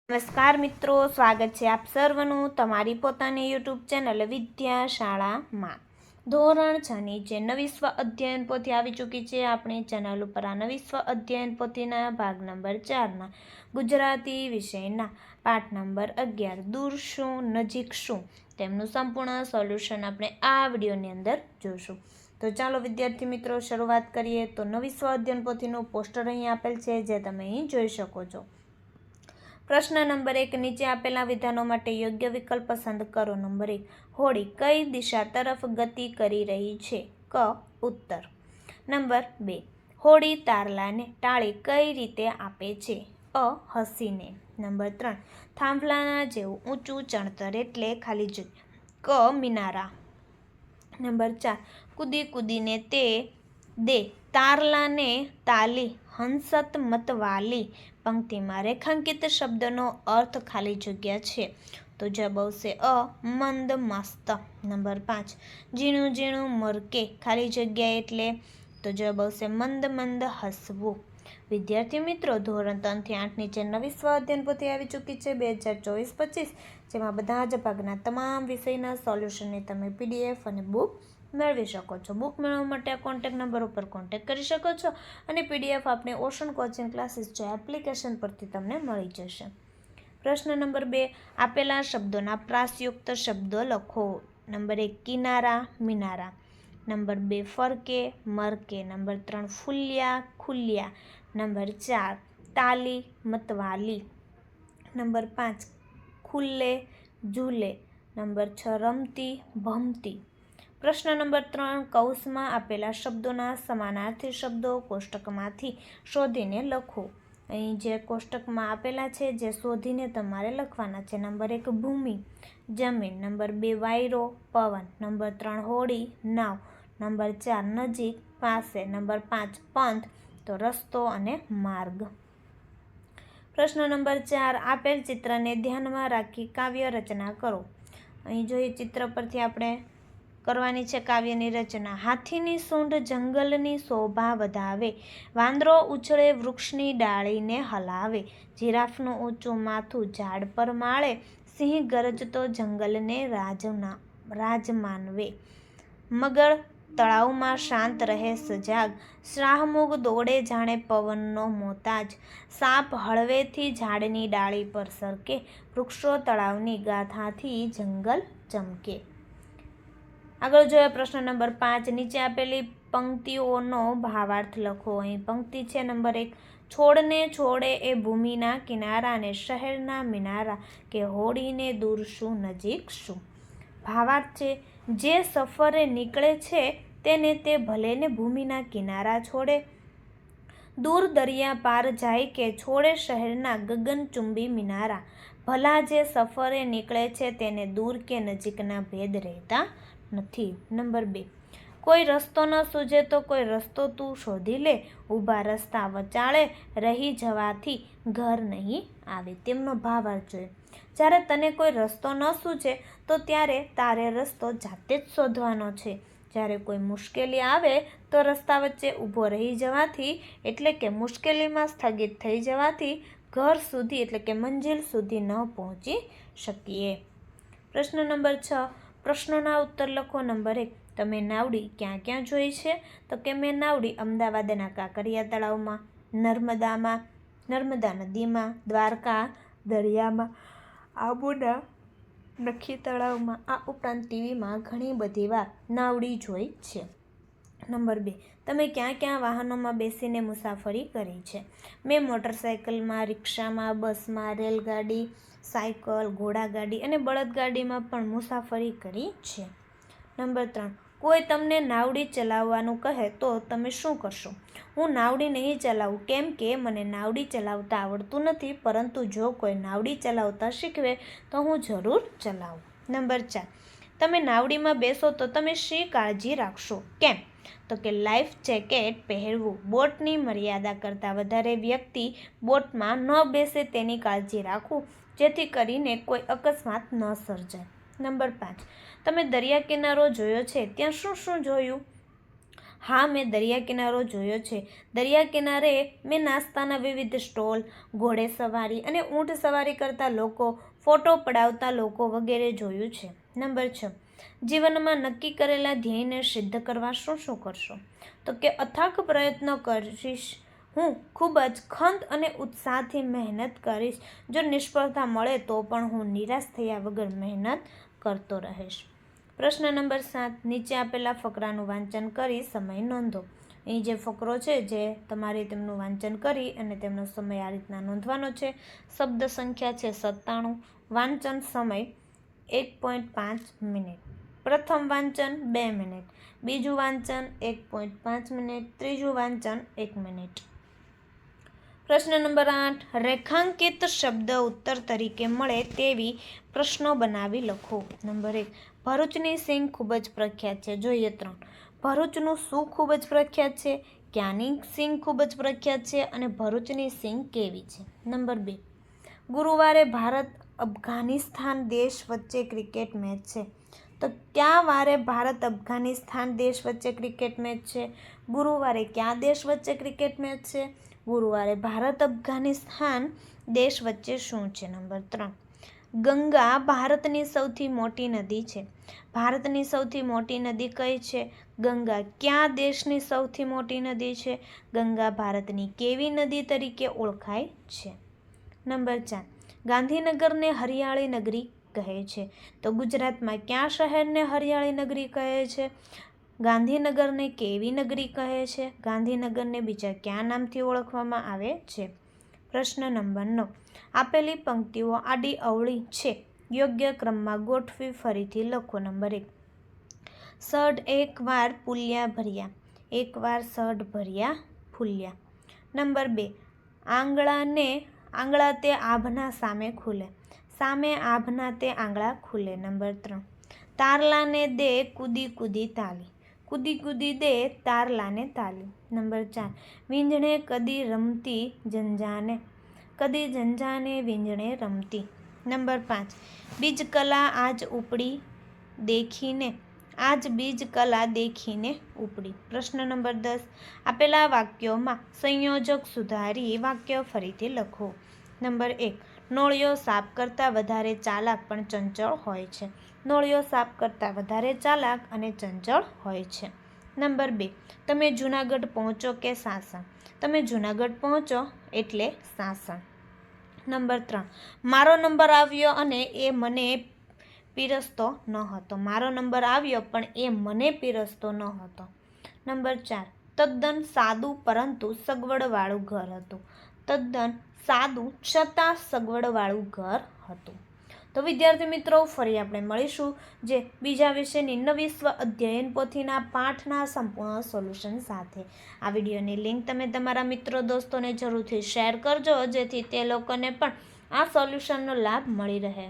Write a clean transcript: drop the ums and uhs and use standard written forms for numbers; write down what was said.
નમસ્કાર મિત્રો, સ્વાગત છે આપ સર્વનું તમારી પોતાની યુટ્યુબ ચેનલ વિદ્યાશાળામાં. ધોરણ 6ની જે નવી સ્વ અધ્યયન પોથી આવી ચૂકી છે આપણી ચેનલ ઉપર. આ નવી સ્વ અધ્યયન પોથીના ભાગ નંબર 4ના ગુજરાતી વિષયના પાઠ નંબર 11 દૂર શું નજીક શું તેમનું સંપૂર્ણ સોલ્યુશન આપણે આ વિડીયોની અંદર જોઈશું. તો ચાલો વિદ્યાર્થી મિત્રો શરૂઆત કરીએ. તો નવી સ્વ અધ્યયન પોથીનું પોસ્ટર અહીં આપેલ છે જે તમે અહીં જોઈ શકો છો. પ્રશ્ન નંબર 1, નીચે આપેલા વિધાનો માટે યોગ્ય વિકલ્પ પસંદ કરો. નંબર 1, હોડી કઈ દિશા તરફ ગતિ કરી રહી છે? ક. ઉત્તર. નંબર 2, હોડી તારલાને ટાળી કઈ રીતે આપે છે? અ. હસીને. નંબર 3, થાંભલાના જેવું ઊંચું ચણતર એટલે ખાલી જગ્યા. ક. મિનારા. નંબર 4, કૂદી કૂદીને તે દે તારલાને તાલી હંસત મતવાલી પંક્તિમાં રેખાંકિત શબ્દનો અર્થ ખાલી જગ્યા છે. તો જવાબ આવશે અ. મંદ મસ્ત. નંબર 5, ઝીણું ઝીણું મરકે ખાલી જગ્યા એટલે તો જવાબ આવશે મંદ મંદ હસવું. વિદ્યાર્થી મિત્રો, ધોરણ 3થી 8ની જે નવી સ્વ અધ્યયન પોથી આવી ચૂકી છે 2024-25, જેમાં બધા જ ભાગના તમામ વિષયના સોલ્યુશનની તમે PDF અને બુક મેળવી શકો છો. બુક મેળવવા માટે આ કોન્ટેક્ટ નંબર ઉપર કોન્ટેક્ટ કરી શકો છો અને PDF આપણે ઓશન કોચિંગ ક્લાસીસ જે એપ્લિકેશન પરથી તમને મળી જશે. પ્રશ્ન નંબર 2, આપેલા શબ્દોના પ્રાસયુક્ત શબ્દો લખો. નંબર 1, કિનારા મિનારા. નંબર 2, ફરકે મરકે. નંબર 3, ફૂલ્યા ખુલ્યા. નંબર 4, તાલી મતવાલી. નંબર 5, ખુલ્લે ઝૂલે. નંબર 6, રમતી ભમતી. પ્રશ્ન નંબર 3, કૌંસમાં આપેલા શબ્દોના સમાનાર્થી શબ્દો કોષ્ટકમાંથી શોધીને લખો. અહીં જે કોષ્ટકમાં આપેલા છે જે શોધીને તમારે લખવાના છે. નંબર 1, ભૂમિ જમીન. નંબર 2, વાયરો પવન. નંબર 3, હોડી નાવ. નંબર 4, નજીક પાસે. નંબર 5, પંથ તો રસ્તો અને માર્ગ. પ્રશ્ન નંબર 4, આપેલ ચિત્રને ધ્યાનમાં રાખી કાવ્ય રચના કરો. અહીં જોઈએ ચિત્ર પરથી આપણે કરવાની છે કાવ્યની રચના. હાથીની સૂંઢ જંગલની શોભા વધાવે, વાંદરો ઉછળે વૃક્ષની ડાળીને હલાવે, જીરાફનું ઊંચું માથું ઝાડ પર માળે, સિંહ ગરજતો જંગલને રાજ માનવે, મગર તળાવમાં શાંત રહે સજાગ, શાહમૃગ દોડે જાણે પવનનો મોતાજ, સાપ હળવેથી ઝાડની ડાળી પર સરકે, વૃક્ષો તળાવની ગાથાથી જંગલ ચમકે. આગળ જોઈએ પ્રશ્ન નંબર 5, નીચે આપેલી પંક્તિઓનો ભાવાર્થ લખો. અહીં પંક્તિ છે નંબર 1, છોડને છોડે એ ભૂમિના કિનારાને શહેરના મિનારા કે હોડીને દૂર શું નજીક શું. ભાવાર્થ છે, જે સફરે નીકળે છે તેને તે ભલેને ભૂમિના કિનારા છોડે, દૂર દરિયા પાર જાય કે છોડે શહેરના ગગનચુંબી મિનારા, ભલા જે સફરે નીકળે છે તેને દૂર કે નજીકના ભેદ રહેતા નથી. નંબર 2, કોઈ રસ્તો ન સૂઝે તો કોઈ રસ્તો તું શોધી લે, ઊભા રસ્તા વચાળે રહી જવાથી ઘર નહીં આવે. તેમનો ભાવાર્થ જોઈએ. જ્યારે તને કોઈ રસ્તો ન સૂઝે તો ત્યારે તારે રસ્તો જાતે જ શોધવાનો છે. જ્યારે કોઈ મુશ્કેલી આવે તો રસ્તા વચ્ચે ઊભો રહી જવાથી એટલે કે મુશ્કેલીમાં સ્થગિત થઈ જવાથી ઘર સુધી એટલે કે મંજિલ સુધી ન પહોંચી શકીએ. પ્રશ્ન નંબર 6, પ્રશ્નોના ઉત્તર લખો. નંબર 1, તમે નાવડી ક્યાં ક્યાં જોઈ છે? તો કે મેં નાવડી અમદાવાદના કાંકરિયા તળાવમાં, નર્મદા નદીમાં, દ્વારકા દરિયામાં, આબુના નખી તળાવમાં, આ ઉપરાંત ટીવીમાં ઘણી બધી વાર નાવડી જોઈ છે. નંબર 2, તમે ક્યાં ક્યાં વાહનોમાં બેસીને મુસાફરી કરી છે? મેં મોટરસાઇકલમાં, રિક્ષામાં, બસમાં, રેલગાડી, સાયકલ, ઘોડાગાડી અને બળદગાડીમાં પણ મુસાફરી કરી છે. નંબર 3, કોઈ તમને નાવડી ચલાવવાનું કહે તો તમે શું કરશો? હું નાવડી નહીં ચલાવું કેમ કે મને નાવડી ચલાવતા આવડતું નથી, પરંતુ જો કોઈ નાવડી ચલાવતા શીખવે તો હું જરૂર ચલાવું. નંબર 4, તમે નાવડીમાં બેસો તો તમે શી કાળજી રાખશો? કેમ? તો કે લાઈફ જેકેટ પહેરવું, બોટની મર્યાદા કરતાં વધારે વ્યક્તિ બોટમાં ન બેસે તેની કાળજી રાખવું જેથી કરીને કોઈ અકસ્માત ન સર્જાય. નંબર 5, તમે દરિયા કિનારો જોયો છે, ત્યાં શું શું જોયું? હા, મેં દરિયા કિનારો જોયો છે. દરિયા કિનારે મેં નાસ્તાના વિવિધ સ્ટોલ, ઘોડે સવારી અને ઊંટ સવારી કરતા લોકો, ફોટો પડાવતા લોકો વગેરે જોયું છે. નંબર 6, જીવનમાં નક્કી કરેલા ધ્યેયને સિદ્ધ કરવા શું શું કરશો? તો કે અથાગ પ્રયત્ન કરીશ. હું ખૂબ જ ખંત અને ઉત્સાહથી મહેનત કરીશ. જો નિષ્ફળતા મળે તો પણ હું નિરાશ થયા વગર મહેનત કરતો રહીશ. પ્રશ્ન નંબર 7, નીચે આપેલા ફકરાનું વાંચન કરી સમય નોંધો. અહીં જે ફકરો છે જે તમારે તેમનું વાંચન કરી અને તેમનો સમય આ રીતના નોંધવાનો છે. શબ્દ સંખ્યા છે 97, વાંચન સમય 1.5 મિનિટ. પ્રથમ વાંચન 2 મિનિટ, બીજું વાંચન 1.5 મિનિટ, ત્રીજું વાંચન 1 મિનિટ. પ્રશ્ન નંબર 8, રેખાંકિત શબ્દ ઉત્તર તરીકે મળે તેવી પ્રશ્નો બનાવી લખો. નંબર 1, ભરૂચની સિંગ ખૂબ જ પ્રખ્યાત છે. જોઈએ 3. ભરૂચનું શું ખૂબ જ પ્રખ્યાત છે? ક્યાંની સિંગ ખૂબ જ પ્રખ્યાત છે અને ભરૂચની સિંગ કેવી છે? નંબર 2, ગુરુવારે ભારત અફઘાનિસ્તાન દેશ વચ્ચે ક્રિકેટ મેચ છે. તો કયા વારે ભારત અફઘાનિસ્તાન દેશ વચ્ચે ક્રિકેટ મેચ છે? ગુરુવારે કયા દેશ વચ્ચે ક્રિકેટ મેચ છે? ગુરુવારે ભારત અફઘાનિસ્તાન દેશ વચ્ચે શું છે? નંબર 3, ગંગા ભારતની સૌથી મોટી નદી છે. ભારતની સૌથી મોટી નદી કઈ છે? ગંગા કયા દેશની સૌથી મોટી નદી છે? ગંગા ભારતની કેવી નદી તરીકે ઓળખાય છે? નંબર 4, ગાંધીનગરને હરિયાળી નગરી કહે છે. તો ગુજરાતમાં કયા શહેરને હરિયાળી નગરી કહે છે? ગાંધીનગરને કેવી નગરી કહે છે? ગાંધીનગરને બીજા કયા નામથી ઓળખવામાં આવે છે? પ્રશ્ન નંબર 9, આપેલી પંક્તિઓ આડી અવળી છે. યોગ્ય ક્રમમાં ગોઠવી ફરીથી લખો. નંબર 1, સઢ એકવાર પુલિયા ભર્યા, એકવાર સઢ ભર્યા ફૂલ્યા. નંબર 2, આંગળા તે આભના સામે ખુલે, સામે આભના તે આંગળા ખુલે. નંબર 3, તારલાને દે કૂદી કૂદી તાલી, કૂદી કૂદી દે તારલાને તાલી. નંબર 4, વીંઝણે કદી રમતી ઝંઝાને, કદી ઝંઝાને વીંઝણે રમતી. નંબર 5, બીજ કલા આજ ઉપડી દેખીને, આજ બીજ કલા દેખીને ઉપડી. પ્રશ્ન નંબર 10, આપેલા વાક્યોમાં સંયોજક સુધારી વાક્ય ફરીથી લખો. નંબર 1, નોળિયો સાપ કરતાં વધારે ચાલાક પણ ચંચળ હોય છે. નોળિયો સાપ કરતાં વધારે ચાલાક અને ચંચળ હોય છે. નંબર 2, તમે જૂનાગઢ પહોંચો કે સાસણ, તમે જૂનાગઢ પહોંચો એટલે સાસણ. નંબર 3, મારો નંબર આવ્યો અને એ મને પીરસતો ન હતો, મારો નંબર આવ્યો પણ એ મને પીરસતો ન હતો. નંબર 4, તદ્દન સાદું પરંતુ સગવડવાળું ઘર હતું, તદ્દન સાદું છતાં સગવડવાળું ઘર હતું. તો વિદ્યાર્થી મિત્રો, ફરી આપણે મળીશું જે બીજા વિષયની નવી સ્વ અધ્યયન પોથીના પાઠના સંપૂર્ણ સોલ્યુશન સાથે. આ વિડીયોની લિંક તમે તમારા મિત્રો દોસ્તોને જરૂરથી શેર કરજો જેથી તે લોકોને પણ આ સોલ્યુશનનો લાભ મળી રહે.